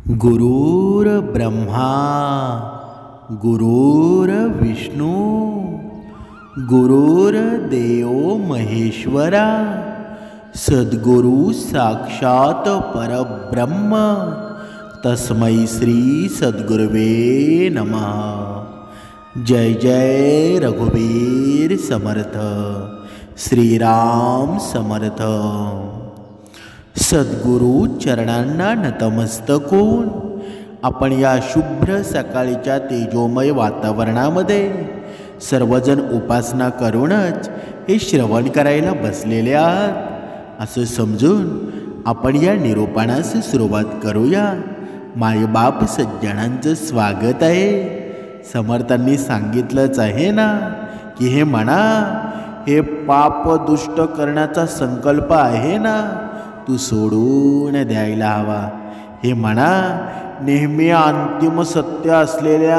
गुरुर्ब्रह्मा गुरुर्विष्णू गुरुर्देव महेश्वरा सद्गुरु साक्षात परब्रह्म तस्मै श्री सद्गुरुवे नमः। जय जय रघुवीर समर्थ श्रीराम समर्थ। सद्गुरु चरणांना नतमस्तक होऊन आपण या शुभ्र सकाळीच्या तेजोमय वातावरणामध्ये सर्वजण उपासना करूनच हे श्रवण करायला बसलेले आहात असं समजून आपण या निरूपणास सुरुवात करूया। मायबाप सज्जनांचं स्वागत आहे। समर्थांनी सांगितलंच आहे ना की हे म्हणा, हे पाप दुष्ट करण्याचा संकल्प आहे ना, तू सोडून द्यायला हवा। हे म्हणा, नेहमी अंतिम सत्य असलेल्या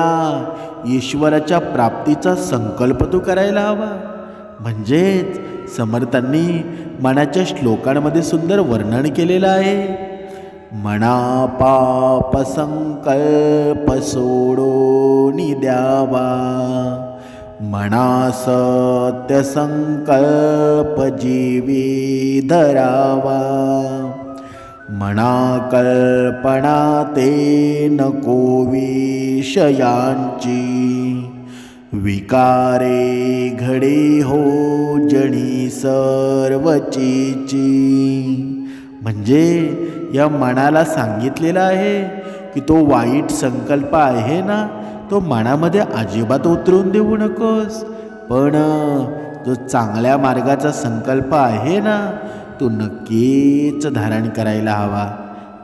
ईश्वराच्या प्राप्तीचा संकल्प तू करायला हवा। म्हणजेच समर्थांनी मनाच्या श्लोकांमध्ये सुंदर वर्णन केलेलं आहे। मना पाप संकल्प सोडून द्यावा, मना सत्य संकल्प जीवी धरावा, मना कल्पना ते नको विषयांची, विकारे घडे हो जणी सर्वचीची। म्हणजे या मनाला सांगितलेलं आहे की तो वाईट संकल्प आहे ना, तो मनामध्ये अजिबात उतरून देऊ नकोस। पण जो चांगल्या मार्गाचा संकल्प आहे ना, तो नक्कीच धारण करायला हवा।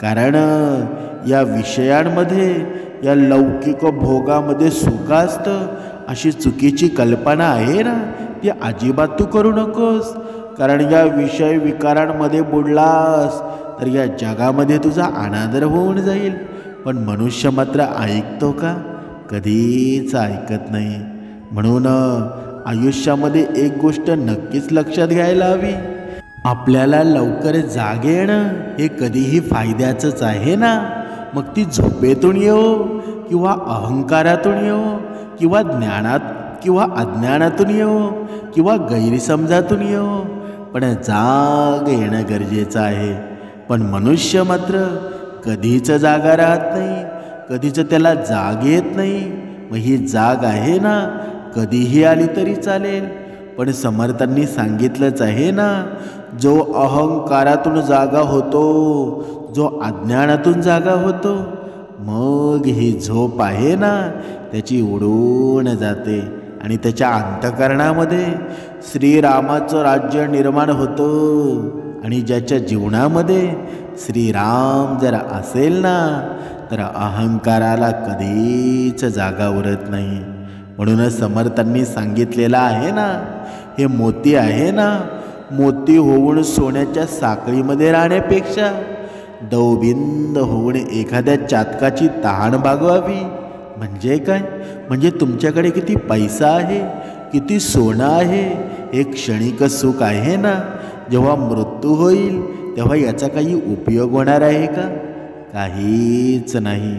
कारण या विषयांमध्ये, या लौकिक भोगामध्ये सुख असतं अशी चुकीची कल्पना आहे ना, ती अजिबात तू करू नकोस। कारण या विषय विकारांमध्ये बुडलास तर या जगामध्ये तुझा अनादर होऊन जाईल। पण मनुष्य मात्र ऐकतो का? कधीच ऐकत नाही। म्हणून आयुष्यामध्ये एक गोष्ट नक्कीच लक्षात घ्यायला हवी, आपल्याला लवकर जाग येणं हे कधीही फायद्याचंच आहे ना। मग ती झोपेतून येवो किंवा अहंकारातून येवो किंवा ज्ञानात किंवा अज्ञानातून येवो किंवा गैरसमजातून येवो, पण जाग येणं गरजेचं आहे। पण मनुष्य मात्र कधीच जागा राहत नाही, कधीच त्याला जाग येत नाही। मग ही जाग आहे ना, कधीही आली तरी चालेल। पण समर्थांनी सांगितलंच आहे ना, जो अहंकारातून जागा होतो, जो अज्ञानातून जागा होतो, मग ही झोप आहे ना त्याची उडून जाते आणि त्याच्या अंतःकरणामध्ये श्रीरामाचं राज्य निर्माण होतं। आणि ज्याच्या जीवनामध्ये श्रीराम जर असेल ना, तर अहंकाराला कधीच जागा उरत नाही। म्हणूनच समर्थांनी सांगितलेलं आहे ना, हे मोती आहे ना, मोती होऊन सोन्याच्या साखळीमध्ये राहण्यापेक्षा दवबिंद होऊन एखाद्या चातकाची तहान भागवावी। म्हणजे काय? म्हणजे तुमच्याकडे किती पैसा आहे, किती सोनं आहे, हे क्षणिक सुख आहे ना, जेव्हा मृत्यू होईल तेव्हा याचा काही उपयोग होणार आहे का? काहीच नाही।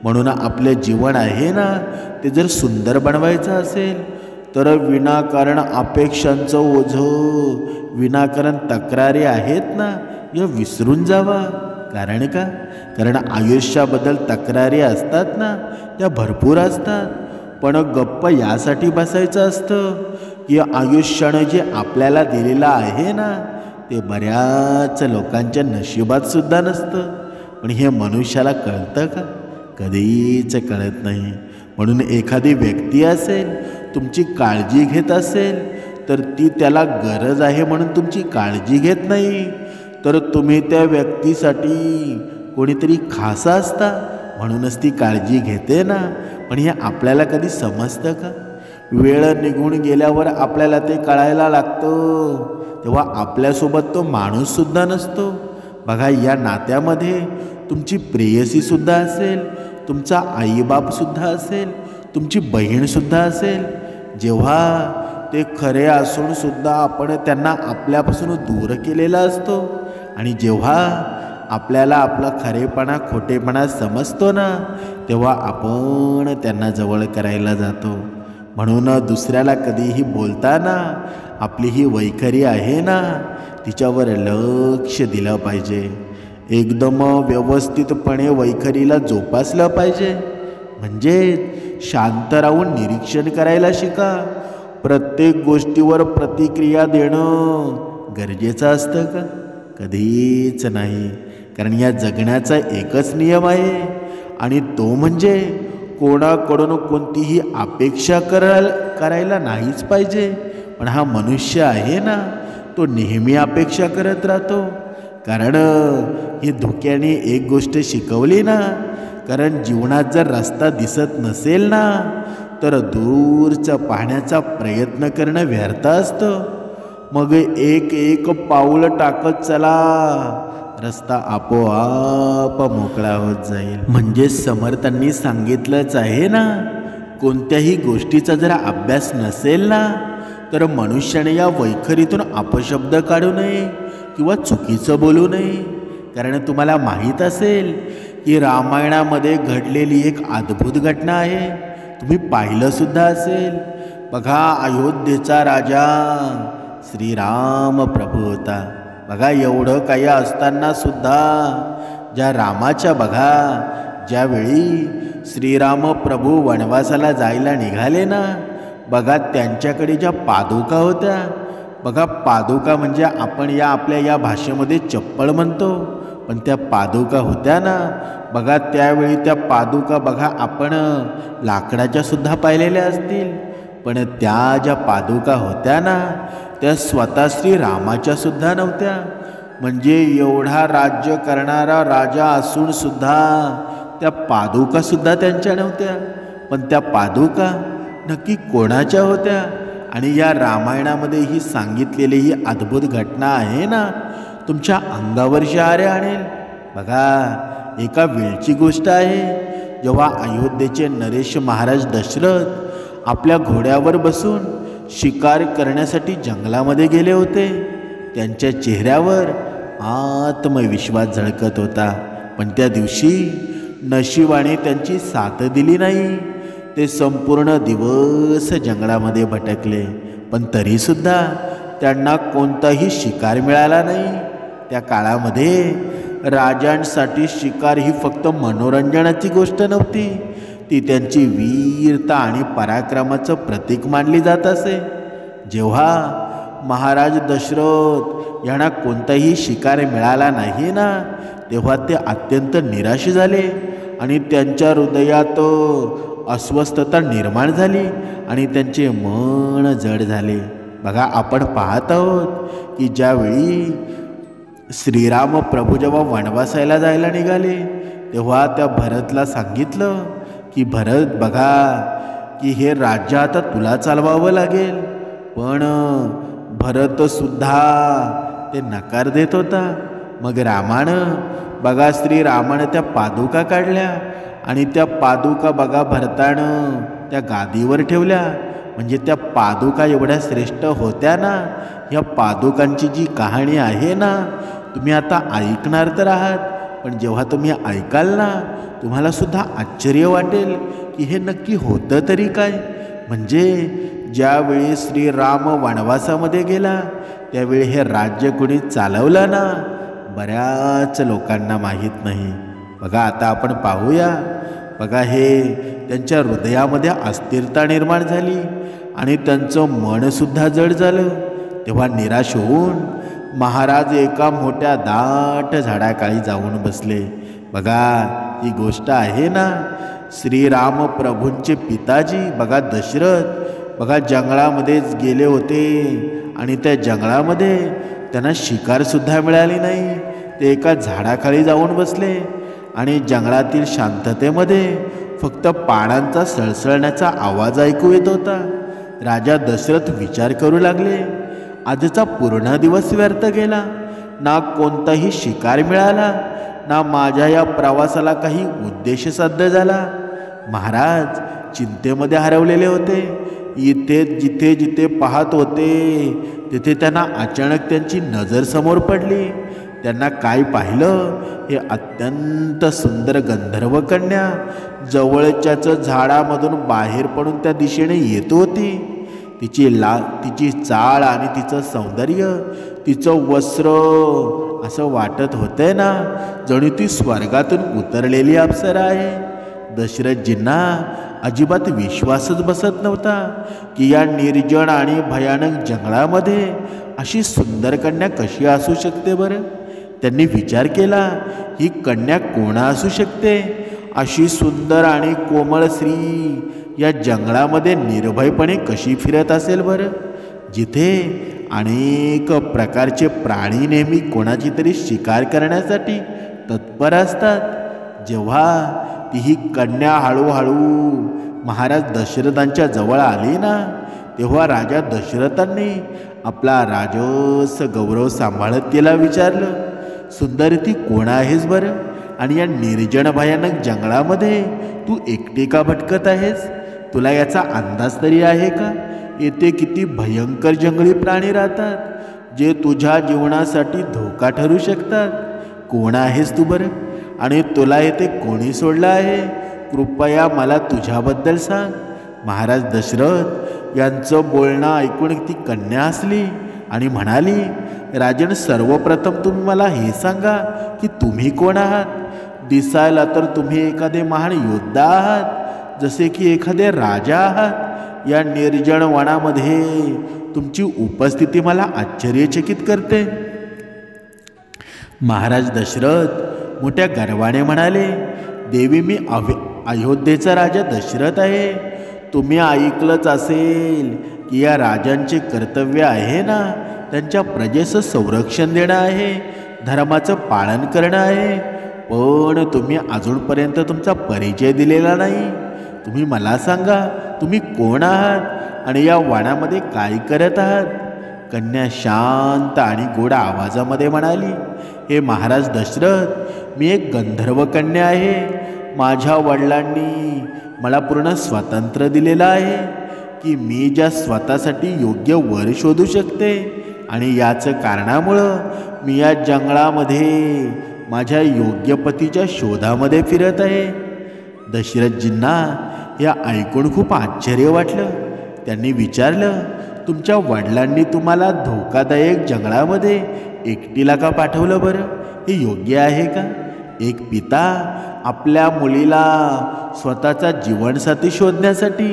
म्हणून आपले जीवन आहे ना, ते जर सुंदर बनवायचं असेल तर विनाकारण अपेक्षांचं ओझं, विनाकारण तक्रारी आहेत ना, या विसरून जावा। कारण का? कारण आयुष्याबद्दल तक्रारी असतात ना, त्या भरपूर असतात। पण गप्प यासाठी बसायचं असतं की आयुष्यानं जे आपल्याला दिलेलं आहे ना, ते बऱ्याच लोकांच्या नशिबात सुद्धा नसतं। पण हे मनुष्याला कळतं का? कधीच कळत नाही। म्हणून एखादी व्यक्ती असेल, तुमची काळजी घेत असेल, तर ती त्याला गरज आहे म्हणून तुमची काळजी घेत नाही, तर तुम्ही त्या व्यक्तीसाठी कोणीतरी खास असता म्हणूनच ती काळजी घेते ना। पण हे आपल्याला कधी समजतं का? वेळ निघून गेल्यावर आपल्याला ते कळायला लागतं, तेव्हा आपल्यासोबत तो माणूससुद्धा नसतो। बघा, या नात्यामध्ये तुमची प्रेयसीसुद्धा असेल, तुमचा आईबापसुद्धा असेल, तुमची बहीणसुद्धा असेल। जेव्हा ते खरे असूनसुद्धा आपण त्यांना आपल्यापासून दूर केलेला असतो, आणि जेव्हा आपल्याला आपला खरेपणा खोटेपणा समजतो ना, तेव्हा आपण त्यांना जवळ करायला जातो. म्हणून दुसऱ्याला कधीही बोलताना आपली ही वैखरी आहे ना, तिच्यावर लक्ष दिलं पाहिजे. एकदम व्यवस्थितपणे वैखरीला जोपासलं पाहिजे. म्हणजे शांत राहून निरीक्षण करायला शिका. प्रत्येक गोष्टीवर प्रतिक्रिया देणं गरजेचं असतं का? कधीच नाही. कारण या जगण्याचा एकच नियम आहे, आणि तो म्हणजे कोणाकडून कोणतीही अपेक्षा करायला नाहीच पाहिजे. पण हा मनुष्य आहे ना, तो नेहमी अपेक्षा करत राहतो. कारण ही धोक्याने एक गोष्ट शिकवली ना, कारण जीवनात जर रस्ता दिसत नसेल ना, तर दूरचं पाहण्याचा प्रयत्न करणं व्यर्थ असतं. मग एक एक पाऊल टाकत चला, रस्ता आपोआप मोकळा होत जाईल. म्हणजे समर्थांनी सांगितलंच आहे ना, कोणत्याही गोष्टीचा जर अभ्यास नसेल ना, तर मनुष्याने या वैखरीतून अपशब्द काढू नये किंवा चुकीचं बोलू नये. कारण तुम्हाला माहीत असेल की रामायणामध्ये घडलेली एक अद्भुत घटना आहे. तुम्ही पाहिलं सुद्धा असेल. बघा, अयोध्येचा राजा श्रीराम प्रभू होता. बघा, एवढं काही असताना सुद्धा ज्या रामाच्या बघा, ज्यावेळी श्रीराम प्रभू वनवासाला जायला निघाले ना, बघा त्यांच्याकडे ज्या पादुका होत्या, बघा पादुका म्हणजे आपण आपल्या या भाषेमध्ये चप्पल म्हणतो, पण त्या पादुका होत्या ना, बघा त्यावेळी त्या पादुका बघा आपण लाकडाच्या सुद्धा पाहिलेल्या असतील, पण त्या ज्या पादुका होत्या ना, त्या स्वतः श्रीरामाच्या सुद्धा नव्हत्या. म्हणजे एवढा राज्य करणारा राजा असून सुद्धा त्या पादुका सुद्धा त्यांच्या नव्हत्या. पण त्या पादुका नक्की कोणाच्या होत्या? आणि या रामायणामध्ये ही सांगितलेली ही अद्भुत घटना आहे ना, तुमच्या अंगावर शहारे आणेल. बघा, एका वेळची गोष्ट आहे, जेव्हा अयोध्येचे नरेश महाराज दशरथ आपल्या घोड्यावर बसून शिकार करण्यासाठी जंगलामध्ये गेले होते. त्यांच्या चेहऱ्यावर आत्मविश्वास झळकत होता. पण त्या दिवशी नशिबाने त्यांची साथ दिली नाही. ते संपूर्ण दिवस जंगलामध्ये भटकले, पण तरीसुद्धा त्यांना कोणताही शिकार मिळाला नाही. त्या काळामध्ये राजांसाठी शिकार ही फक्त मनोरंजनाची गोष्ट नव्हती, ती त्यांची वीरता आणि पराक्रमाचं प्रतीक मानली जात असे. जेव्हा महाराज दशरथ यांना कोणताही शिकार मिळाला नाही ना, तेव्हा ते अत्यंत निराश झाले आणि त्यांच्या हृदयात अस्वस्थता निर्माण झाली आणि त्यांचे मन जड झाले. बघा, आपण पाहत आहोत की ज्यावेळी श्रीराम प्रभू जेव्हा वनवासाला जायला निघाले, तेव्हा त्या भरतला सांगितलं की भरत बघा की हे राज्य आता तुला चालवावं लागेल. पण भरतसुद्धा ते नकार देत होता. मग रामानं बघा, श्रीरामानं त्या पादुका काढल्या आणि त्या पादुका बघा भरतानं त्या गादीवर ठेवल्या. म्हणजे त्या पादुका एवढ्या श्रेष्ठ होत्या ना. या पादुकांची जी कहाणी आहे ना, तुम्ही आता ऐकणार तर आहात, पण जेव्हा तुम्ही ऐकाल ना, तुम्हाला सुद्धा आश्चर्य वाटेल की हे नक्की होतं तरी काय. म्हणजे ज्यावेळी श्रीराम वनवासामध्ये गेला, त्यावेळी हे राज्य कोणी चालवलं ना, बऱ्याच लोकांना माहीत नाही. बघा, आता आपण पाहूया. बघा, हे त्यांच्या हृदयामध्ये अस्थिरता निर्माण झाली आणि त्यांचं मनसुद्धा जड झालं. तेव्हा निराश होऊन महाराज एका मोठ्या दाट झाडाखाली जाऊन बसले. बघा, ही गोष्ट आहे ना, श्रीराम प्रभूंचे पिताजी बघा दशरथ बघा जंगलामध्येच गेले होते आणि त्या जंगलामध्ये त्यांना शिकारसुद्धा मिळाली नाही. ते एका झाडाखाली जाऊन बसले आणि जंगलातील शांततेमध्ये फक्त पानांचा सळसळण्याचा आवाज ऐकू येत होता. राजा दशरथ विचार करू लागले, आजचा पूर्ण दिवस व्यर्थ गेला. ना कोणताही शिकार मिळाला, ना माझ्या या प्रवासाला काही उद्देश साध्य झाला. महाराज चिंतेमध्ये हरवलेले होते. जिथे जिथे पाहत होते तिथे त्यांना अचानक त्यांची नजर समोर पडली. त्यांना काय पाहिलं, हे अत्यंत सुंदर गंधर्व कन्या जवळच्याच झाडामधून बाहेर पडून त्या दिशेने येत होती. तिची चाळ आणि तिचं सौंदर्य, तिचं वस्त्र असं वाटत होतंय ना जणू ती स्वर्गातून उतरलेली अप्सरा आहे. दशरथजींना अजिबात विश्वासच बसत नव्हता की या निर्जन आणि भयानक जंगलामध्ये अशी सुंदर कन्या कशी असू शकते बरं. त्यांनी विचार केला, ही कन्या कोण असू शकते. अशी सुंदर आणि कोमळ स्त्री या जंगलामध्ये निर्भयपणे कशी फिरत असेल बरं, जिथे अनेक प्रकारचे प्राणी नेहमी कोणाची तरी शिकार करण्यासाठी तत्पर असतात. जेव्हा ही कन्या हळूहळू महाराज दशरथांच्या जवळ आली ना, तेव्हा राजा दशरथांनी आपला राजस गौरव सांभाळत तिला विचारलं, सुंदर ती कोण आहेस बरं, आणि या निर्जन भयानक जंगलामध्ये तू एकटी का भटकत आहेस. तुला याचा अंदाज तरी आहे का, येथे किती भयंकर जंगली प्राणी राहतात, जे तुझ्या जीवनासाठी धोका ठरू शकतात. कोण आहेस तू बरं, आणि तुला येथे कोणी सोडलं आहे. कृपया मला तुझ्याबद्दल सांग. महाराज दशरथ यांचं बोलणं ऐकून ती कन्या हसली आणि म्हणाली, राजन, सर्वप्रथम तुम्ही मला हे सांगा की तुम्ही कोण आहात. दिसायला तर तुम्ही एखादे महान योद्धा आहात, जसे की एखादे राजा आहात. या निर्जन वनामध्ये तुमची उपस्थिती मला आश्चर्यचकित करते. महाराज दशरथ मोठ्या गर्वाने म्हणाले, देवी, मी अयोध्येचा राजा दशरथ आहे. तुम्ही ऐकलंच असेल की या राजांचे कर्तव्य आहे ना, त्यांच्या प्रजेचं संरक्षण देणं आहे, धर्माचं पालन करणं आहे. पण तुम्ही अजूनपर्यंत तुमचा परिचय दिलेला नाही. तुम्ही मला सांगा, तुम्ही कोण आहात आणि या वनामध्ये काय करत आहात. कन्या शांत आणि गोड आवाजामध्ये म्हणाली, हे महाराज दशरथ, मी एक गंधर्व कन्या आहे. माझ्या वडिलांनी मला पूर्ण स्वातंत्र्य दिलेलं आहे की मी ज्या स्वतःसाठी योग्य वर शोधू शकते, आणि याच कारणामुळं मी या जंगलामध्ये माझ्या योग्य पतीच्या शोधामध्ये फिरत आहे. दशरथजींना या ऐकून खूप आश्चर्य वाटलं. त्यांनी विचारलं, तुमच्या वडिलांनी तुम्हाला धोकादायक जंगलामध्ये एकटीला का पाठवलं बरं, हे योग्य आहे का. एक पिता आपल्या मुलीला स्वतःचा जीवनसाथी शोधण्यासाठी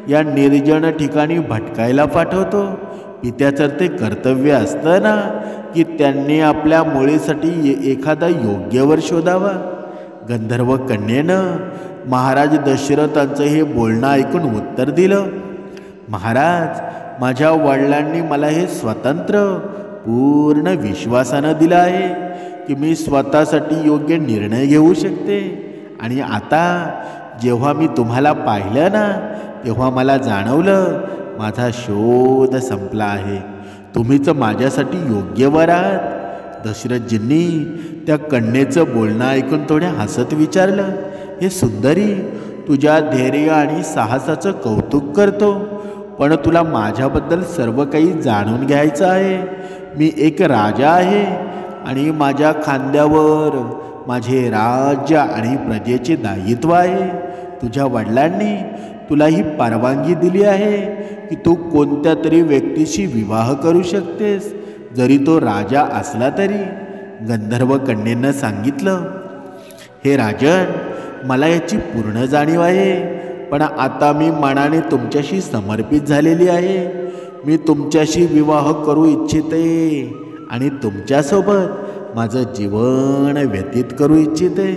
या निर्जन ठिकाणी भटकायला पाठवतो. पित्याचं ते कर्तव्य असतं ना की त्यांनी आपल्या मुलीसाठी एखादा योग्य वर शोधावा. गंधर्व कन्येनं महाराज दशरथांचं हे बोलणं ऐकून उत्तर दिलं, महाराज, माझ्या वडिलांनी मला हे स्वातंत्र्य पूर्ण विश्वासानं दिलं आहे की मी स्वतःसाठी योग्य निर्णय घेऊ शकते. आणि आता जेव्हा मी तुम्हाला पाहिलं ना, तेव्हा मला जाणवलं माझा शोध संपला आहे. तुम्हीच माझ्यासाठी योग्य वर आहात. दशरथजींनी त्या कन्येचं बोलणं ऐकून थोड्या हसत विचारलं, हे सुंदरी, तुझ्या धैर्य आणि साहसाचं कौतुक करतो, पण तुला माझ्याबद्दल सर्व काही जाणून घ्यायचं आहे. मी एक राजा आहे आणि माझ्या खांद्यावर माझे राज्य आणि प्रजेचे दायित्व आहे. तुझ्या वडिलांनी तुला ही परवानगी दिली आहे की तू कोणत्या तरी व्यक्तीशी विवाह करू शकतेस, जरी तो राजा असला तरी. गंधर्व कन्येनं सांगितलं, हे राजन, मला याची पूर्ण जाणीव आहे, पण आता मी मनाने तुमच्याशी समर्पित झालेली आहे. मी तुमच्याशी विवाह करू इच्छिते आणि तुमच्यासोबत माझं जीवन व्यतीत करू इच्छिते.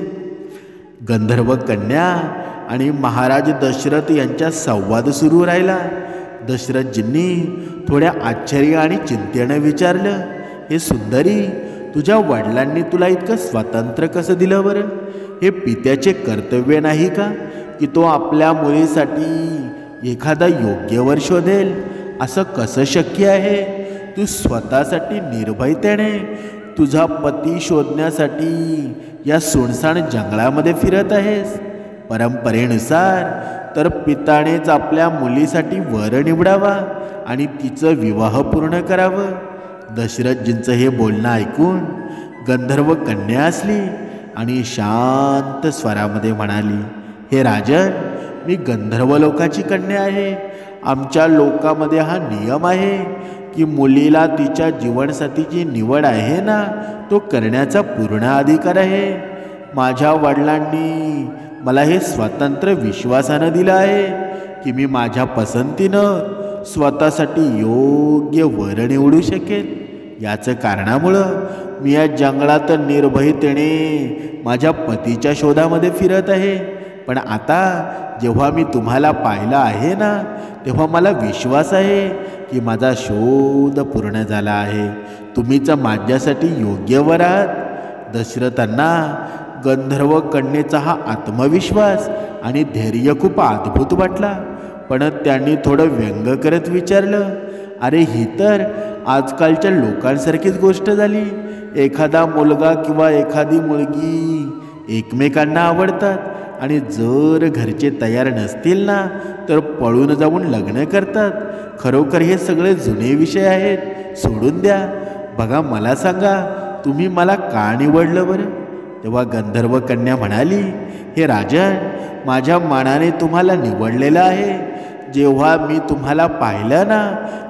गंधर्व कन्या आणि महाराज दशरथ यांचा संवाद सुरू राहिला. दशरथजींनी थोड्या आश्चर्य आणि चिंतेनं विचारलं, हे सुंदरी, तुझ्या वडिलांनी तुला इतकं स्वातंत्र्य कसं दिलं बरं. हे पित्याचे कर्तव्य नाही का की तो आपल्या मुलीसाठी एखादा योग्य वर शोधेल. असं कसं शक्य आहे. तू स्वतःसाठी निर्भयतेने तुझा पती शोधण्यासाठी या सुनसान जंगलामध्ये फिरत आहेस. परंपरेनुसार तर पितानेच आपल्या मुलीसाठी वर निवडावा आणि तिचं विवाह पूर्ण करावं. दशरथजींचं हे बोलणं ऐकून गंधर्व कन्या असली आणि शांत स्वरामध्ये म्हणाली, हे राजन, मी गंधर्व लोकाची कन्या आहे. आमच्या लोकामध्ये हा नियम आहे की मुलीला तिच्या जीवनसाथीची निवड आहे ना, तो करण्याचा पूर्ण अधिकार आहे. माझ्या वडिलांनी मला हे स्वतंत्र विश्वासानं दिलं आहे की मी माझ्या पसंतीनं स्वतःसाठी योग्य वर निवडू शकेल. याचं कारणामुळं मी या जंगलात निर्भयतेने माझ्या पतीच्या शोधामध्ये फिरत आहे. पण आता जेव्हा मी तुम्हाला पाहिलं आहे ना, तेव्हा मला विश्वास आहे की माझा शोध पूर्ण झाला आहे. तुम्हीच माझ्यासाठी योग्य वर आहात. दशरथांना गंधर्व कन्येचा हा आत्मविश्वास आणि धैर्य खूप अद्भुत वाटला. पण त्यांनी थोडं व्यंग करत विचारलं, अरे ही तर आजकालच्या लोकांसारखीच गोष्ट झाली. एखादा मुलगा किंवा एखादी मुलगी एकमेकांना आवडतात आणि जर घरचे तयार नसतील ना, तर पळून जाऊन लग्न करतात. खरोखर हे सगळे जुने विषय आहेत, सोडून द्या. बघा, मला सांगा, तुम्ही मला का निवडलं बरं? तेव्हा गंधर्व कन्या म्हणाली, हे राजन, माझ्या मनाने तुम्हाला निवडलेलं आहे. जेव्हा मी तुम्हाला पाहिलं ना,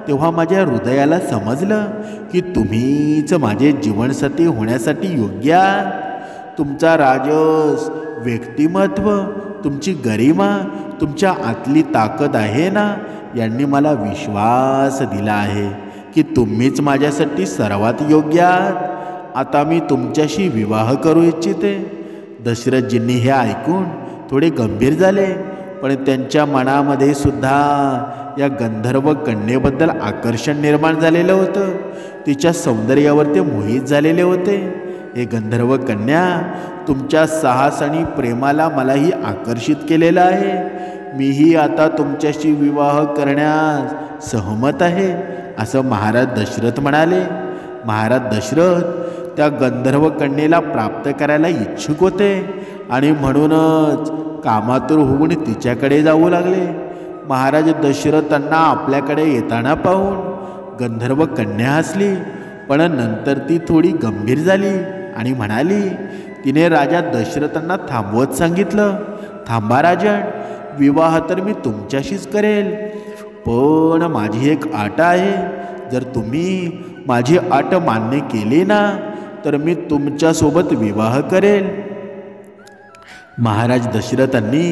तेव्हा माझ्या हृदयाला समजलं की तुम्हीच माझे जीवनसाथी होण्यासाठी योग्य आहात. तुमचा राजस, व्यक्तिमत्व, तुमची गरिमा, तुमच्या आतली ताकद आहे ना, यांनी मला विश्वास दिला आहे की तुम्हीच माझ्यासाठी सर्वात योग्य आहात. आता मी तुमच्याशी विवाह करू इच्छिते. दशरथजींनी हे ऐकून थोडे गंभीर झाले, पण त्यांच्या मनामध्ये सुद्धा या गंधर्व कन्येबद्दल आकर्षण निर्माण झालेलं होतं. तिच्या सौंदर्यावर ते मोहित झालेले होते. हे गंधर्व कन्या, तुमच्या साहस आणि प्रेमाला मलाही आकर्षित केलेलं आहे. मीही आता तुमच्याशी विवाह करण्यास सहमत आहे, असं महाराज दशरथ म्हणाले. महाराज दशरथ त्या गंधर्व कन्येला प्राप्त करायला इच्छुक होते आणि म्हणूनच कामातूर होऊन तिच्याकडे जाऊ लागले. महाराज दशरथांना आपल्याकडे येताना पाहून गंधर्व कन्या हसली, पण नंतर ती थोडी गंभीर झाली आणि म्हणाली, तिने राजा दशरथांना थांबवत सांगितलं, थांबा राजन, विवाह तर मी तुमच्याशीच करेल, पण माझी एक अट आहे. जर तुम्ही माझी अट मान्य केली ना, तर मी तुमच्यासोबत विवाह करेल. महाराज दशरथांनी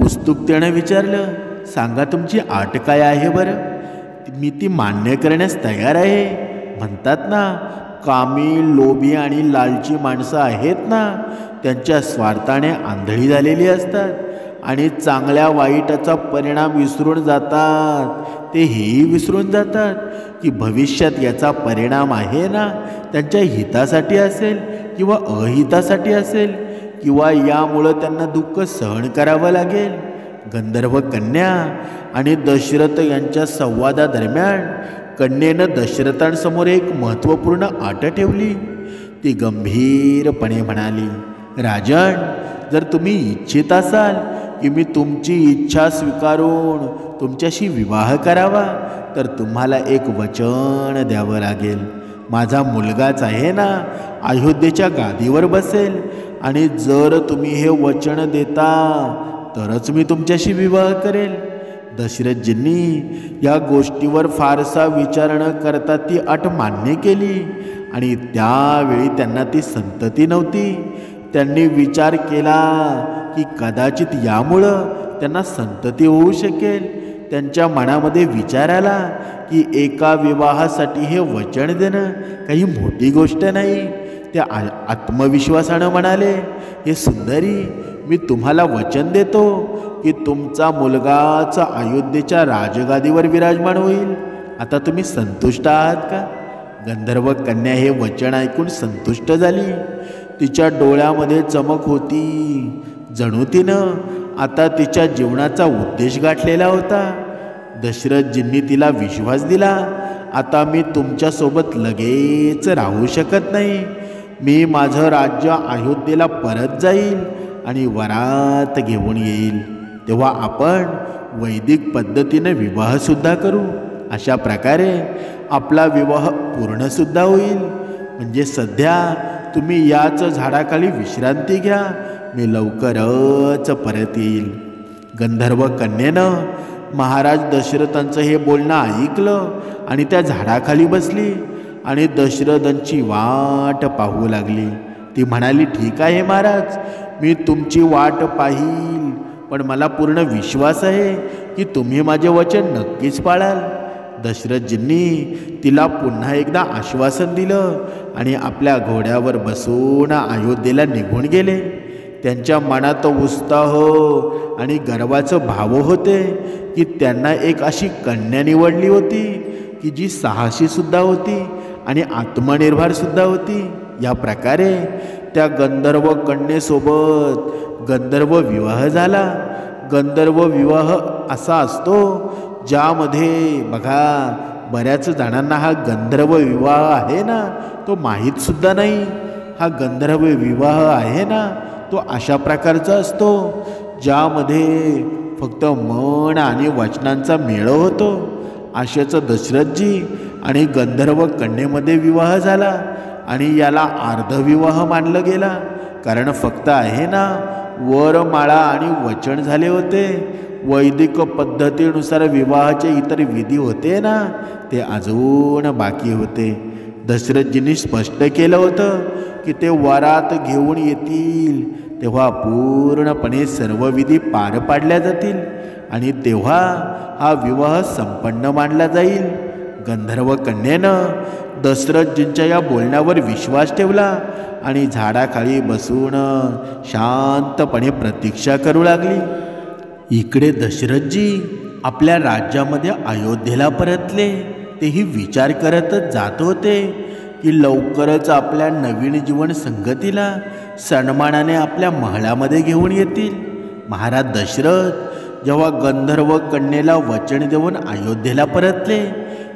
उत्सुकतेने विचारलं, सांगा तुमची अट काय आहे बरं? मी ती मान्य करण्यास तयार आहे. म्हणतात ना, कामी, लोभी आणि लालची माणसं आहेत ना, त्यांच्या स्वार्थाने आंधळी झालेली असतात आणि चांगल्या वाईटाचा परिणाम विसरून जातात. ते हेही विसरून जातात की भविष्यात याचा परिणाम आहे ना, त्यांच्या हितासाठी असेल किंवा अहितासाठी असेल, किंवा यामुळं त्यांना दुःख सहन करावं लागेल. गंधर्व कन्या आणि दशरथ यांच्या संवादादरम्यान कन्येनं दशरथांसमोर एक महत्त्वपूर्ण अट ठेवली. ती गंभीरपणे म्हणाली, राजन, जर तुम्ही इच्छित असाल की मी तुमची इच्छा स्वीकारून तुमच्याशी विवाह करावा, तर तुम्हाला एक वचन द्यावं लागेल. माझा मुलगाच आहे ना, अयोध्येच्या गादीवर बसेल, आणि जर तुम्ही हे वचन देता तरच मी तुमच्याशी विवाह करेल. दशरथजींनी या गोष्टीवर फारसा विचार न करता ती अट मान्य केली, आणि त्यावेळी त्यांना ती संतती नव्हती. त्यांनी विचार केला की कदाचित यामुळं त्यांना संतती होऊ शकेल. त्यांच्या मनामध्ये विचार आला की एका विवाहासाठी हे वचन देणं काही मोठी गोष्ट नाही. ते आत्मविश्वासानं म्हणाले, हे सुंदरी, मी तुम्हाला वचन देतो की तुमचा मुलगाच अयोध्येच्या राजगादीवर विराजमान होईल. आता तुम्ही संतुष्ट आहात का? गंधर्व कन्या हे वचन ऐकून संतुष्ट झाली. तिच्या डोळ्यामध्ये चमक होती, जणू तिनं आता तिच्या जीवनाचा उद्देश गाठलेला होता. दशरथजींनी तिला विश्वास दिला, आता मी तुमच्यासोबत लगेच राहू शकत नाही. मी माझं राज्य अयोध्येला परत जाईल आणि वरात घेऊन येईल. तेव्हा आपण वैदिक पद्धतीने विवाहसुद्धा करू. अशा प्रकारे आपला विवाह पूर्णसुद्धा होईल. म्हणजे सध्या तुम्ही याच झाडाखाली विश्रांती घ्या, मी लवकरच परत येईल. गंधर्व कन्येनं महाराज दशरथांचं हे बोलणं ऐकलं आणि त्या झाडाखाली बसली आणि दशरथांची वाट पाहू लागली. ती म्हणाली, ठीक आहे महाराज, मी तुमची वाट पाहील, पण मला पूर्ण विश्वास आहे की तुम्ही माझे वचन नक्कीच पाळाल. दशरथजींनी तिला पुन्हा एकदा आश्वासन दिलं आणि आपल्या घोड्यावर बसून अयोध्येला निघून गेले. त्यांच्या मनात उत्साह आणि गर्वाचं भाव होते की त्यांना एक अशी कन्या निवडली होती की जी साहसीसुद्धा होती आणि आत्मनिर्भरसुद्धा होती. या प्रकारे त्या गंधर्व कन्येसोबत गंधर्व विवाह झाला. गंधर्व विवाह असा असतो ज्यामध्ये बघा, बऱ्याच जणांना हा गंधर्व विवाह आहे ना तो माहीतसुद्धा नाही. हा गंधर्व विवाह आहे ना तो अशा प्रकारचा असतो ज्यामध्ये फक्त मन आणि वचनांचा मेळ होतो. अशाच दशरथजी आणि गंधर्व कन्येमध्ये विवाह झाला आणि याला अर्धविवाह मानलं गेला, कारण फक्त आहे ना वरमाळा आणि वचन झाले होते. वैदिक पद्धतीनुसार विवाहाचे इतर विधी होते ना ते अजून बाकी होते. दशरथजींनी स्पष्ट केलं होतं की ते वरात घेऊन येतील तेव्हा पूर्णपणे सर्व विधी पार पाडल्या जातील आणि तेव्हा हा विवाह संपन्न मानला जाईल. गंधर्व कन्येनं दशरथजींच्या या बोलण्यावर विश्वास ठेवला आणि झाडाखाली बसून शांतपणे प्रतीक्षा करू लागली. इकडे दशरथजी आपल्या राज्यामध्ये अयोध्येला परतले. तेही विचार करतच जात होते की लवकरच आपल्या नवीन जीवन संगतीला सन्मानाने आपल्या महलामध्ये घेऊन येतील. महाराज दशरथ जेव्हा गंधर्व कन्येला वचन देऊन अयोध्येला परतले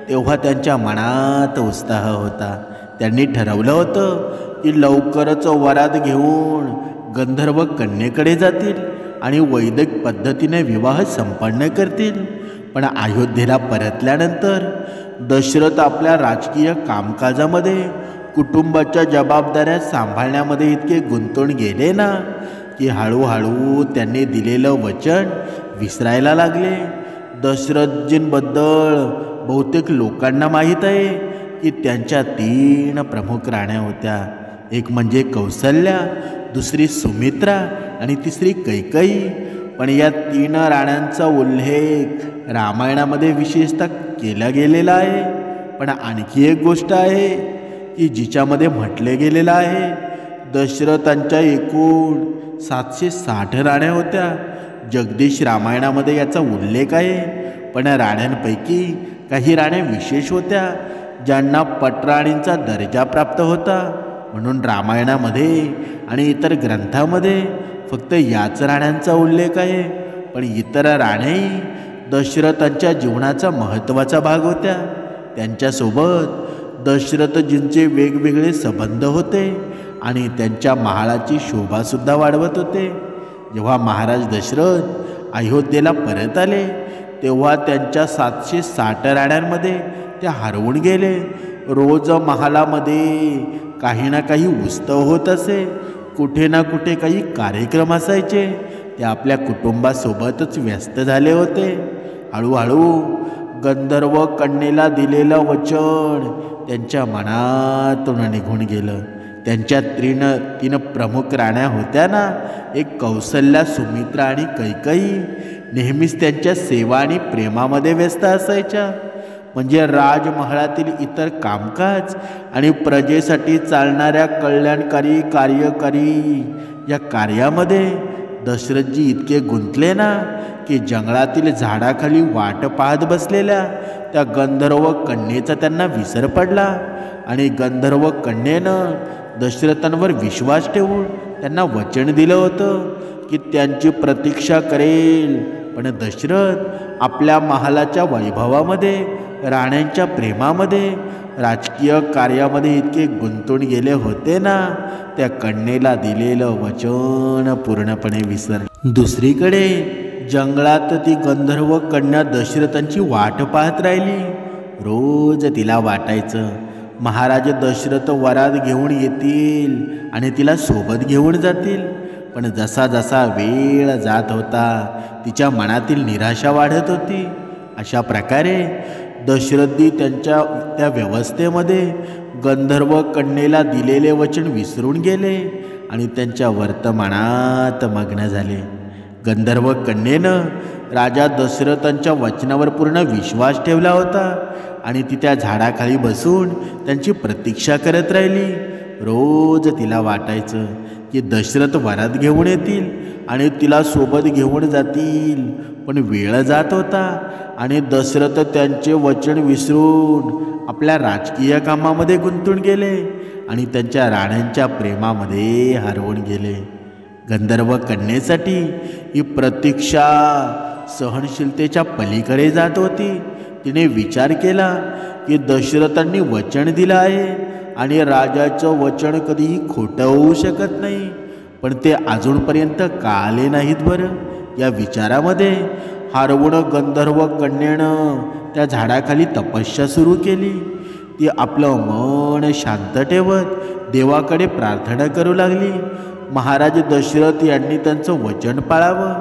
तेव्हा त्यांच्या मनात उत्साह होता. त्यांनी ठरवलं होतं की लवकरच वरात घेऊन गंधर्व कन्येकडे जातील आणि वैदिक पद्धतीने विवाह संपन्न करतील. पण अयोध्येला परतल्यानंतर दशरथ आपल्या राजकीय कामकाजामध्ये कुटुंबाच्या जबाबदाऱ्या सांभाळण्यामध्ये इतके गुंतून गेले ना की हळूहळू त्यांनी दिलेलं वचन विसरायला लागले. दशरथजींबद्दल बहुतेक लोकांना माहीत आहे की त्यांच्या 3 प्रमुख राण्या होत्या. एक म्हणजे कौसल्या, दुसरी सुमित्रा आणि तिसरी कैकेयी. पण या 3 राण्यांचा उल्लेख रामायणामध्ये विशेषतः केला गेलेला आहे. पण आणखी एक गोष्ट आहे की जिच्यामध्ये म्हटले गेलेलं आहे दशरथांच्या एकूण 760 राण्या होत्या. जगदीश रामायणामध्ये याचा उल्लेख आहे. पण राण्यांपैकी काही राण्या विशेष होत्या ज्यांना पटराणींचा दर्जा प्राप्त होता. म्हणून रामायणामध्ये आणि इतर ग्रंथामध्ये फक्त याच राण्यांचा उल्लेख आहे. पण इतर राण्याही दशरथांच्या जीवनाचा महत्त्वाचा भाग होत्या. त्यांच्यासोबत दशरथजींचे वेगवेगळे संबंध होते आणि त्यांच्या महालाची शोभासुद्धा वाढवत होते. जेव्हा महाराज दशरथ अयोध्येला परत आले तेव्हा त्यांच्या 760 राण्यांमध्ये ते हरवून गेले. रोज महालामध्ये काही ना काही उत्सव होत असे, कुठे ना कुठे काही कार्यक्रम असायचे. ते आपल्या कुटुंबासोबतच व्यस्त झाले होते. हळूहळू गंधर्व कन्येला दिलेलं वचन त्यांच्या मनातून निघून गेलं. त्यांच्या 3 प्रमुख राण्या होत्या ना, एक कौसल्या, सुमित्रा आणि कैकेयी, नेहमीच त्यांच्या सेवा आणि प्रेमामध्ये व्यस्त असायच्या. म्हणजे राजमहालातील इतर कामकाज आणि प्रजेसाठी चालणाऱ्या कल्याणकारी कार्यकारी या कार्यामध्ये दशरथजी इतके गुंतले ना की जंगलातील झाडाखाली वाट पाहत बसलेल्या त्या गंधर्व कन्येचा त्यांना विसर पडला. आणि गंधर्व कन्येनं दशरथांवर विश्वास ठेवून त्यांना वचन दिलं होतं की त्यांची प्रतीक्षा करेल. पण दशरथ आपल्या महालाच्या वैभवामध्ये, राण्यांच्या प्रेमामध्ये, राजकीय कार्यामध्ये इतके गुंतून गेले होते ना, त्या कन्येला दिलेलं वचन पूर्णपणे विसरले. दुसरीकडे जंगलात ती गंधर्व कन्या दशरथांची वाट पाहत राहिली. रोज तिला वाटायचं महाराज दशरथ वरात घेऊन येतील आणि तिला सोबत घेऊन जातील. पण जसा जसा वेळ जात होता तिच्या मनातील निराशा वाढत होती. अशा प्रकारे दशरथी त्यांच्या त्या व्यवस्थेमध्ये गंधर्व कन्येला दिलेले वचन विसरून गेले आणि त्यांच्या वर्तमानात मग्न झाले. गंधर्व कन्येनं राजा दशरथांच्या वचनावर पूर्ण विश्वास ठेवला होता आणि ती त्या झाडाखाली बसून त्यांची प्रतीक्षा करत राहिली. रोज तिला वाटायचं की दशरथ वरात घेऊन येतील आणि तिला सोबत घेऊन जातील. पण वेळ जात होता आणि दशरथ त्यांचे वचन विसरून आपल्या राजकीय कामामध्ये गुंतून गेले आणि त्यांच्या राण्यांच्या प्रेमामध्ये हरवून गेले. गंधर्व कन्येसाठी ही प्रतीक्षा सहनशीलतेच्या पलीकडे जात होती. तिने विचार केला की दशरथांनी वचन दिलं आहे आणि राजाचं वचन कधीही खोटं होऊ शकत नाही. पण ते अजूनपर्यंत का आले नाहीत बरं? या विचारामध्ये हरवून गंधर्व कन्येनं त्या झाडाखाली तपस्या सुरू केली. ती आपलं मन शांत ठेवत देवाकडे प्रार्थना करू लागली. महाराज दशरथ यांनी त्यांचं वचन पाळावं.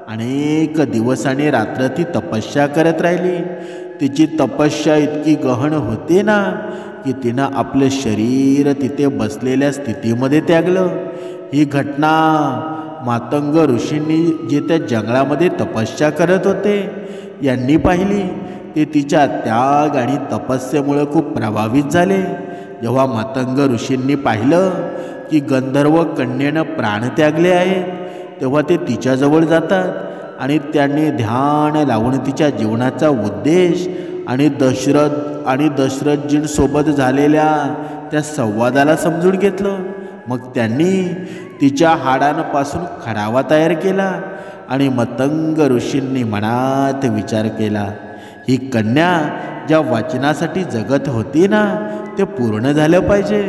अनेक दिवस आणि रात्र ती तपस्या करत राहिली. तिची तपस्या इतकी गहन होते ना की तिनं आपलं शरीर तिथे बसलेल्या स्थितीमध्ये त्यागलं. ही घटना मातंग ऋषींनी जे त्या जंगलामध्ये तपस्या करत होते यांनी पाहिली. ते तिच्या त्याग आणि तपस्येमुळे खूप प्रभावित झाले. जेव्हा मातंग ऋषींनी पाहिलं की गंधर्व कन्येनं प्राण त्यागले आहेत तेव्हा ते तिच्याजवळ जातात आणि त्यांनी ध्यान लावून तिच्या जीवनाचा उद्देश आणि दशरथजींसोबत झालेल्या त्या संवादाला समजून घेतलं. मग त्यांनी तिच्या हाडांपासून खडावा तयार केला आणि मतंग ऋषींनी मनात विचार केला, ही कन्या ज्या वचनासाठी जगत होती ना ते पूर्ण झालं पाहिजे.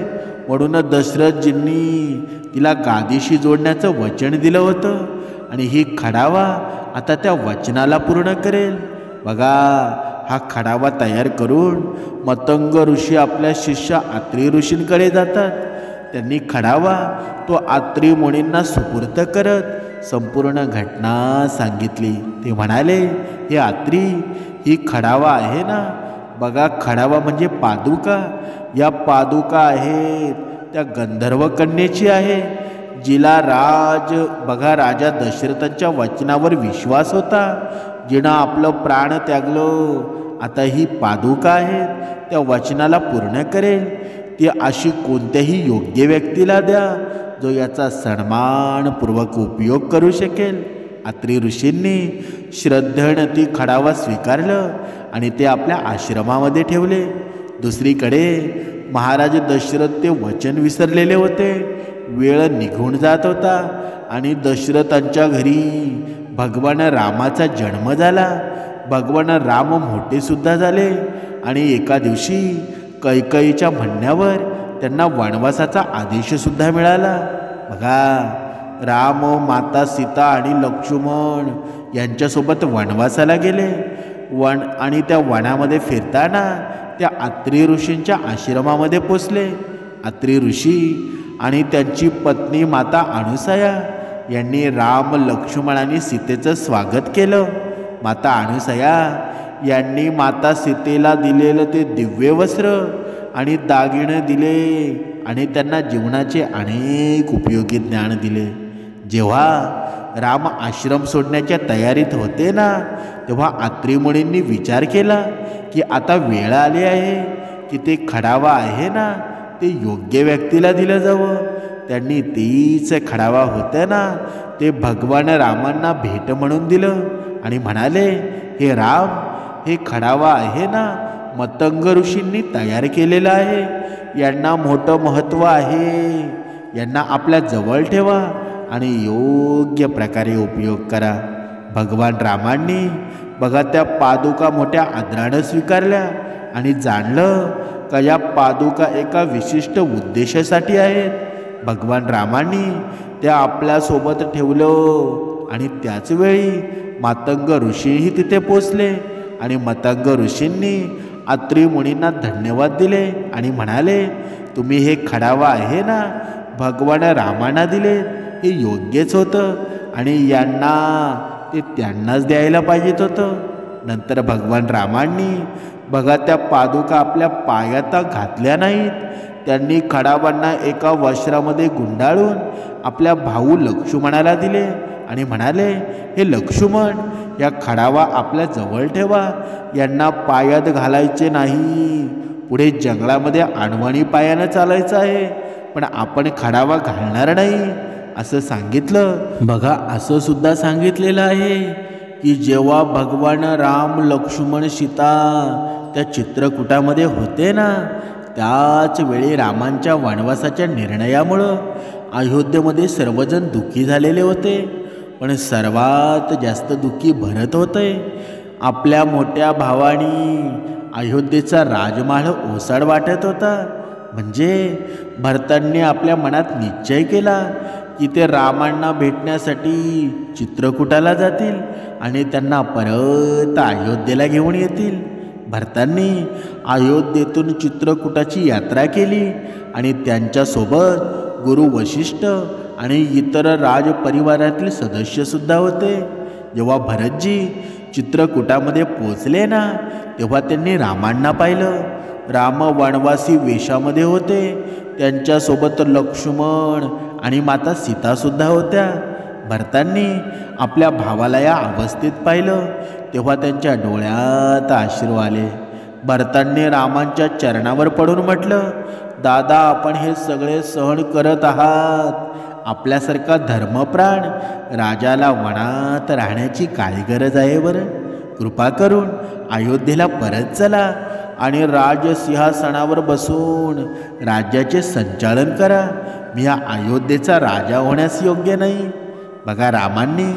म्हणून दशरथजींनी तिला गादीशी जोडण्याचं वचन दिलं होतं आणि ही खडावा आता त्या वचनाला पूर्ण करेल. बघा, हा खडावा तयार करून मतंग ऋषी आपल्या शिष्य आत्री ऋषींकडे जातात. त्यांनी खडावा तो आत्री मुनींना सुपूर्त करत संपूर्ण घटना सांगितली. ते म्हणाले, हे आत्री, ही खडावा आहे ना, बघा खडावा म्हणजे पादुका. या पादुका आहेत त्या गंधर्व कन्येची आहे जिला राजा दशरथांच्या वचनावर विश्वास होता, जिनं आपलं प्राण त्यागलं. आता ही पादुका आहेत त्या वचनाला पूर्ण करेल. ती अशी कोणत्याही योग्य व्यक्तीला द्या जो याचा सन्मानपूर्वक उपयोग करू शकेल. अत्री ऋषींनी श्रद्धेने ती खडावा स्वीकारलं आणि ते आपल्या आश्रमामध्ये ठेवले. दुसरीकडे महाराज दशरथ ते वचन विसरलेले होते. वेळ निघून जात होता आणि दशरथांच्या घरी भगवान रामाचा जन्म झाला. भगवान राम मोठे सुद्धा झाले आणि एका दिवशी कैकेयीच्या म्हणण्यावर त्यांना वनवासाचा आदेशसुद्धा मिळाला. बघा, राम, माता सीता आणि लक्ष्मण यांच्यासोबत वनवासाला गेले. आणि त्या वनामध्ये फिरताना त्या अत्री ऋषींच्या आश्रमामध्ये पोचले. अत्री ऋषी आणि त्यांची पत्नी माता अनुसया यांनी राम, लक्ष्मण आणि सीतेचं स्वागत केलं. माता अनुसया यांनी माता सीतेला दिलेलं ते दिव्य वस्त्र आणि दागिने दिले आणि त्यांना जीवनाचे अनेक उपयोगी ज्ञान दिले. जेव्हा राम आश्रम सोडण्याच्या तयारीत होते ना तेव्हा अत्री मुनींनी विचार केला की आता वेळ आली आहे की ते खडावा आहे ना ते योग्य व्यक्तीला दिलं जावं. त्यांनी तीच खडावा होतं ना ते भगवान रामांना भेट म्हणून दिलं आणि म्हणाले, हे राम, हे खडावा आहे ना मतंग ऋषींनी तयार केलेला आहे. यांना मोठं महत्त्व आहे. यांना आपल्या जवळ ठेवा आणि योग्य प्रकारे उपयोग करा. भगवान रामांनी बघा त्या पादुका मोठ्या आदरानं स्वीकारल्या आणि जाणलं का या पादुका एका विशिष्ट उद्देशासाठी आहेत. भगवान रामांनी त्या आपल्यासोबत ठेवलं आणि त्याच वेळी मातंग ऋषीही तिथे पोचले आणि मतंग ऋषींनी अत्री मुनींना धन्यवाद दिले आणि म्हणाले, तुम्ही हे खडावा आहे ना भगवान रामांना दिले, हे योग्यच होतं आणि यांना ते त्यांनाच द्यायला पाहिजेत होतं. नंतर भगवान रामांनी बघा त्या पादुका आपल्या पायात घातल्या नाहीत. त्यांनी खडावांना एका वस्त्रामध्ये गुंडाळून आपल्या भाऊ लक्ष्मणाला दिले आणि म्हणाले, हे लक्ष्मण, या खडावा आपल्या जवळ ठेवा. यांना पायात घालायचे नाही. पुढे जंगलामध्ये अडवणी पायानं चालायचं आहे, पण आपण खडावा घालणार नाही असं सांगितलं. बघा असं सुद्धा सांगितलेलं आहे की जेव्हा भगवान राम लक्ष्मण सीता त्या चित्रकूटामध्ये होते ना, त्याच वेळी रामांच्या वनवासाच्या निर्णयामुळं अयोध्येमध्ये सर्वजण दुःखी झालेले होते. पण सर्वात जास्त दुःखी भरत होते. आपल्या मोठ्या भावानी अयोध्येचा राजमहाल ओसाड वाटत होता. म्हणजे भरतांनी आपल्या मनात निश्चय केला की ते रामांना भेटण्यासाठी चित्रकूटाला जातील आणि त्यांना परत अयोध्येला घेऊन येतील. भरतांनी अयोध्येतून चित्रकूटाची यात्रा केली आणि त्यांच्यासोबत गुरु वशिष्ठ आणि इतर राजपरिवारातील सदस्यसुद्धा होते. जेव्हा भरतजी चित्रकूटामध्ये पोचले ना, तेव्हा त्यांनी रामांना पाहिलं. राम वनवासी वेशामध्ये होते. त्यांच्यासोबत लक्ष्मण आणि माता सीतासुद्धा होत्या. भरतांनी आपल्या भावाला या अवस्थेत पाहिलं तेव्हा त्यांच्या डोळ्यात अश्रू आले. भरतांनी रामांच्या चरणावर पडून म्हटलं, दादा, आपण हे सगळे सहन करत आहात. आपल्यासारखा धर्मप्राण राजाला वनात राहण्याची काय गरज आहे बरं? कृपा करून अयोध्येला परत चला आणि राजसिंहासनावर बसून राज्याचे संचालन करा. मी या अयोध्येचा राजा होण्यास योग्य नाही. बघा रामांनी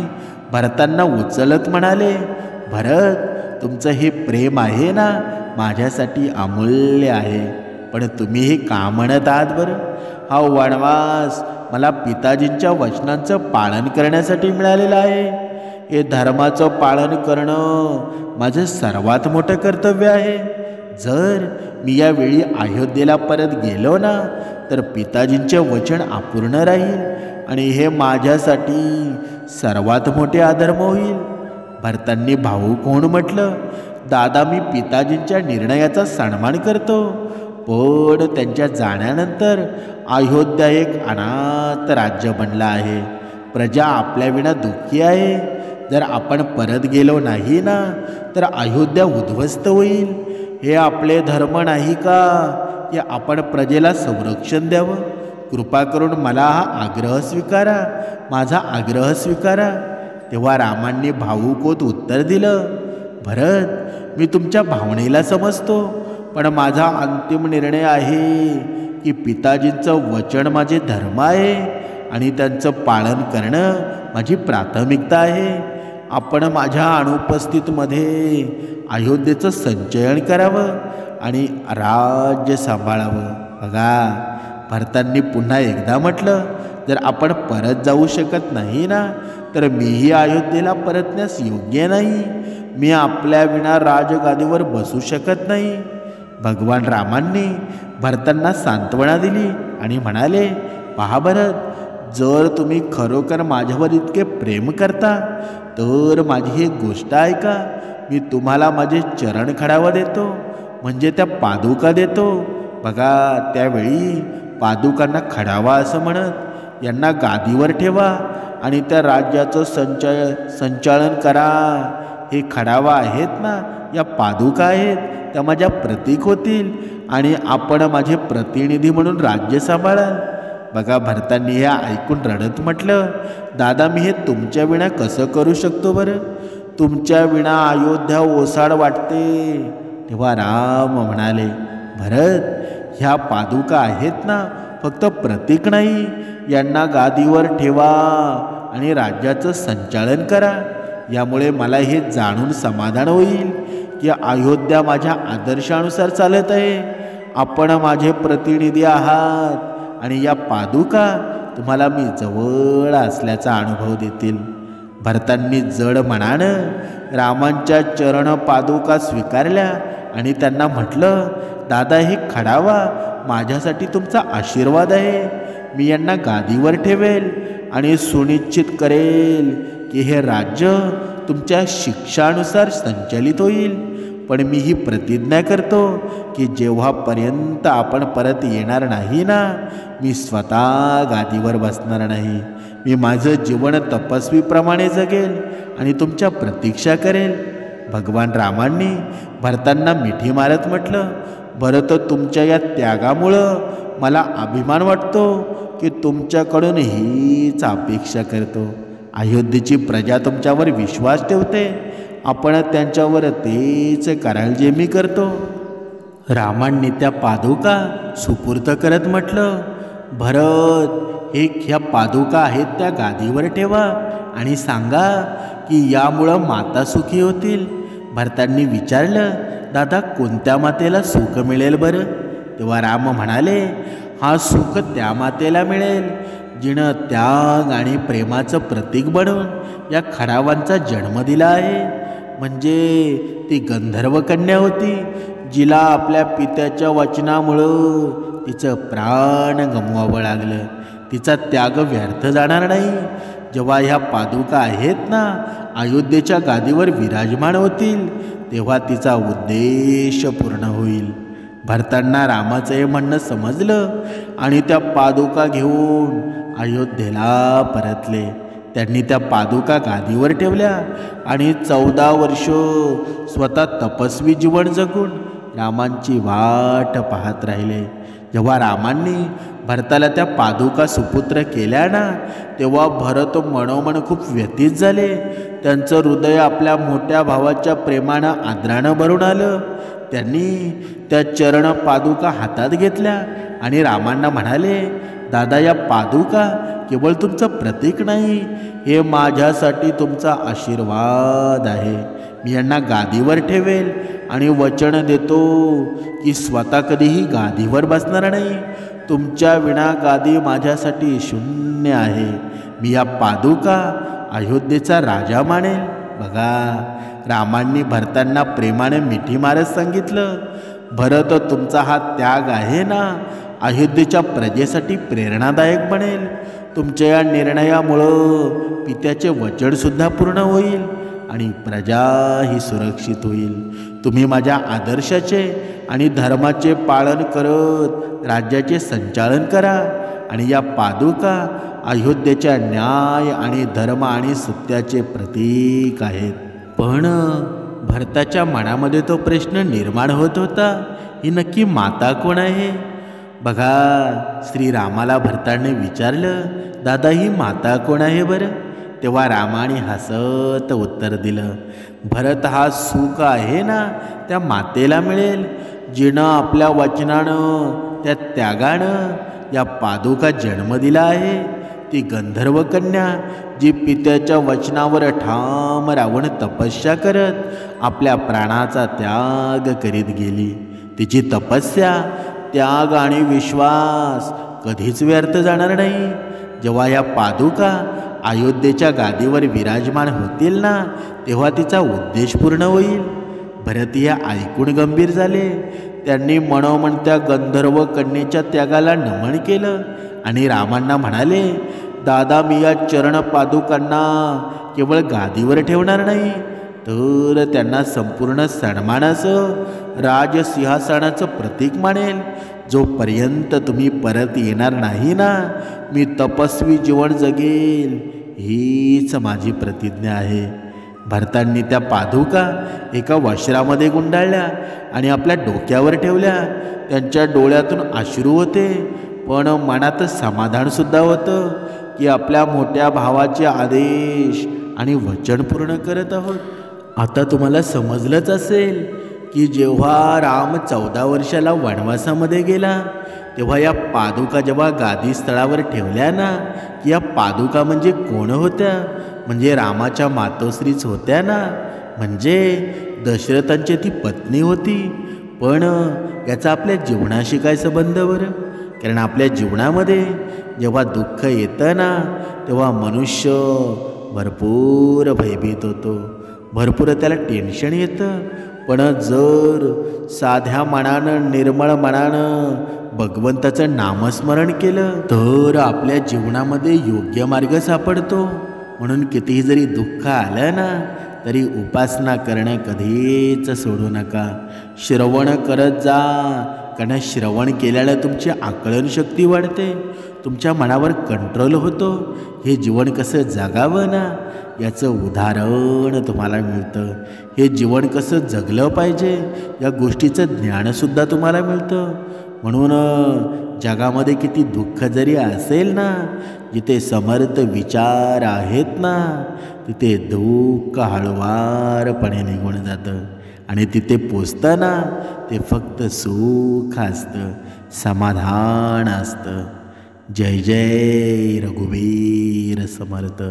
भरतांना उचलत म्हणाले, भरत, तुमचं हे प्रेम आहे ना माझ्यासाठी अमूल्य आहे, पण तुम्ही हे का म्हणत आहात बरं? हा वनवास मला पिताजींच्या वचनांचं पालन करण्यासाठी मिळालेलं आहे. हे धर्माचं पालन करणं माझं सर्वात मोठं कर्तव्य आहे. जर मी यावेळी अयोध्येला परत गेलो ना तर पिताजींचे वचन अपूर्ण राहील आणि हे माझ्यासाठी सर्वात मोठे अधर्म होईल. भरतांनी भावूक होऊन म्हटलं, दादा, मी पिताजींच्या निर्णयाचा सन्मान करतो, पण त्यांच्या जाण्यानंतर अयोध्या एक अनाथ राज्य बनला आहे. प्रजा आपल्याविना दुःखी आहे. जर आपण परत गेलो नाही ना तर अयोध्या उद्ध्वस्त होईल. हे आपले धर्म नाही का की आपण प्रजेला संरक्षण द्यावं? कृपा करून मला हा आग्रह स्वीकारा, माझा आग्रह स्वीकारा. तेव्हा रामांनी भावूक होत उत्तर दिलं, भरत, मी तुमच्या भावनेला समजतो, पण माझा अंतिम निर्णय आहे की पिताजींचं वचन माझे धर्म आहे आणि त्यांचं पालन करणं माझी प्राथमिकता आहे. आपण माझ्या अनुपस्थितीमध्ये अयोध्येचं संचयन करावं आणि राज्य सांभाळावं. बघा भरतांनी पुन्हा एकदा म्हटलं, जर आपण परत जाऊ शकत नाही ना तर मीही अयोध्येला परतण्यास योग्य नाही. मी आपल्या विना राजगादीवर बसू शकत नाही. भगवान रामांनी भरतांना सांत्वना दिली आणि म्हणाले, पहा भरत, जर तुम्ही खरोखर माझ्यावर इतके प्रेम करता तर माझी एक गोष्ट ऐका. मी तुम्हाला माझे चरण खडावा देतो, म्हणजे त्या पादुका देतो. बघा त्यावेळी पादुकांना खडावा असं म्हणत यांना गादीवर ठेवा आणि त्या राज्याचं संचालन करा. हे खडावा आहेत ना, या पादुका आहेत, त्या माझ्या प्रतीक होतील आणि आपण माझे प्रतिनिधी म्हणून राज्य सांभाळाल. बघा भरतांनी हे ऐकून रडत म्हटलं, दादा, मी हे तुमच्या विना कसं करू शकतो बरं? तुमच्या विना अयोध्या ओसाड वाटते. तेव्हा राम म्हणाले, भरत, ह्या पादुका आहेत ना फक्त प्रतीक नाही, यांना गादीवर ठेवा आणि राज्याचं संचालन करा. यामुळे मला हे जाणून समाधान होईल की अयोध्या माझ्या आदर्शानुसार चालत आहे. आपण माझे प्रतिनिधी आहात आणि या पादुका तुम्हाला मी जवळ असल्याचा अनुभव देतील. भरतांनी जड मनानं रामांच्या चरण पादुका स्वीकारल्या आणि त्यांना म्हटलं, दादा हे खडावा माझ्यासाठी तुमचा आशीर्वाद आहे. मी यांना गादीवर ठेवेल आणि सुनिश्चित करेल की हे राज्य तुमच्या शिक्षानुसार संचलित होईल. पण मी ही प्रतिज्ञा करतो की जेव्हापर्यंत आपण परत येणार नाही ना, मी स्वतः गादीवर बसणार नाही. मी माझं जीवन तपस्वीप्रमाणे जगेल आणि तुमच्या प्रतीक्षा करेल. भगवान रामांनी भरतांना मिठी मारत म्हटलं, भरत तुमच्या या त्यागामुळं मला अभिमान वाटतो की तुमच्याकडून हीच अपेक्षा करतो. अयोध्येची प्रजा तुमच्यावर विश्वास ठेवते, आपण त्यांच्यावर तेच कराल जे मी करतो. रामांनी त्या पादुका सुपूर्द करत म्हटलं, भरत ह्या पादुका आहेत त्या गादीवर ठेवा आणि सांगा की यामुळं माता सुखी होतील. भरतांनी विचारलं, दादा कोणत्या मातेला सुख मिळेल बरं? तेव्हा राम म्हणाले, हा सुख त्या मातेला मिळेल जिनं त्याग आणि प्रेमाचं प्रतीक बनवून या खडावांचा जन्म दिला आहे. म्हणजे ती गंधर्व कन्या होती जिला आपल्या पित्याच्या वचनामुळं तिचं प्राण गमवावं लागलं. तिचा त्याग व्यर्थ जाणार नाही. जेव्हा ह्या पादुका आहेत ना अयोध्येच्या गादीवर विराजमान होतील, तेव्हा तिचा उद्देश पूर्ण होईल. भरतांना रामाचं हे म्हणणं समजलं आणि त्या पादुका घेऊन अयोध्येला परतले. त्यांनी त्या पादुका गादीवर ठेवल्या आणि 14 वर्ष स्वतः तपस्वी जीवन जगून रामांची वाट पाहत राहिले. जेव्हा रामांनी भरताला त्या पादुका सुपुत्र केल्या ना, तेव्हा भरत मनोमन खूप व्यथित झाले. त्यांचं हृदय आपल्या मोठ्या भावाच्या प्रेमानं आदरानं भरून आलं. त्यांनी त्या चरण पादुका हातात घेतल्या आणि रामांना म्हणाले, दादा या पादुका केवळ तुमचं प्रतीक नाही, हे माझ्यासाठी तुमचा आशीर्वाद आहे. मी यांना गादीवर ठेवेल आणि वचन देतो की स्वतः कधीही गादीवर बसणार नाही. तुमच्या विना गादी माझ्यासाठी शून्य आहे. मी या पादुका अयोध्येचा राजा मानेल. बघा, रामांनी भरतांना प्रेमाने मिठी मारत सांगितलं, भरत तुमचा हा त्याग आहे ना अयोध्येच्या प्रजेसाठी प्रेरणादायक बनेल. तुमच्या या निर्णयामुळं पित्याचे वचनसुद्धा पूर्ण होईल आणि प्रजाही सुरक्षित होईल. तुम्ही माझ्या आदर्शाचे आणि धर्माचे पालन करत राज्याचे संचालन करा आणि या पादुका अयोध्येच्या न्याय आणि धर्म आणि सत्याचे प्रतीक आहेत. पण भरताच्या मनामध्ये तो प्रश्न निर्माण होत होता, ही नक्की माता कोण आहे? बघा, श्रीरामाला भरताने विचारलं, दादा ही माता कोण आहे बरं? तेव्हा रामाने हसत उत्तर दिलं, भरत हा सुख आहे ना त्या मातेला मिळेल जिनं आपल्या वचनानं त्या त्यागानं या पादुका जन्म दिला आहे. ती गंधर्व कन्या जी पित्याच्या वचनावर ठाम राहून तपस्या करत आपल्या प्राणाचा त्याग करीत गेली. तिची तपस्या, त्याग आणि विश्वास कधीच व्यर्थ जाणार नाही. जेव्हा या पादुका अयोध्येच्या गादीवर विराजमान होतील ना, तेव्हा तिचा उद्देश पूर्ण होईल. भरत या ऐकून गंभीर झाले. त्यांनी मनोमन त्या गंधर्व कन्येच्या त्यागाला नमन केलं आणि रामांना म्हणाले, दादा मी या चरण पादुकांना केवळ गादीवर ठेवणार नाही, तर त्यांना संपूर्ण सन्मानाचं राजसिंहासनाचं प्रतीक मानेल. जोपर्यंत तुम्ही परत येणार नाही ना, मी तपस्वी जीवन जगेल, हीच माझी प्रतिज्ञा आहे. भरतांनी त्या पादुका एका वस्त्रामध्ये गुंडाळल्या आणि आपल्या डोक्यावर ठेवल्या. त्यांच्या डोळ्यातून अश्रू होते, पण मनात समाधानसुद्धा होतं की आपल्या मोठ्या भावाचे आदेश आणि वचन पूर्ण करत आहोत. आता तुम्हाला समजलंच असेल की जेव्हा राम 14 वर्षाला वनवासामध्ये गेला, तेव्हा या पादुका जेव्हा गादी स्थळावर ठेवल्या ना, की या पादुका म्हणजे कोण होत्या? म्हणजे रामाच्या मातोश्रीच होत्या ना, म्हणजे दशरथांची ती पत्नी होती. पण याचा आपल्या जीवनाशी काय संबंध बरं? कारण आपल्या जीवनामध्ये जेव्हा दुःख येतं ना, तेव्हा मनुष्य भरपूर भयभीत होतो, भरपूर त्याला टेन्शन येतं. पण जर साध्या मनानं निर्मळ मनानं भगवंताचं नामस्मरण केलं तर आपल्या जीवनामध्ये योग्य मार्ग सापडतो. म्हणून कितीही जरी दुःख आलं ना तरी उपासना करणं कधीच सोडू नका. श्रवण करत जा, कारण श्रवण केल्यानं तुमची आकलन शक्ती वाढते, तुमच्या मनावर कंट्रोल होतो. हे जीवन कसं जगावं ना याचं उदाहरण तुम्हाला मिळतं. हे जीवन कसं जगलं पाहिजे या गोष्टीचं ज्ञानसुद्धा तुम्हाला मिळतं. म्हणून जगामध्ये किती दुःख जरी असेल ना, जिथे समर्थ विचार आहेत ना तिथे दुःख हळुवारपणे निघून जातं आणि तिथे पोचतं ना ते फक्त सुख असतं, समाधान असतं. जय जय रघुवीर समर्थ.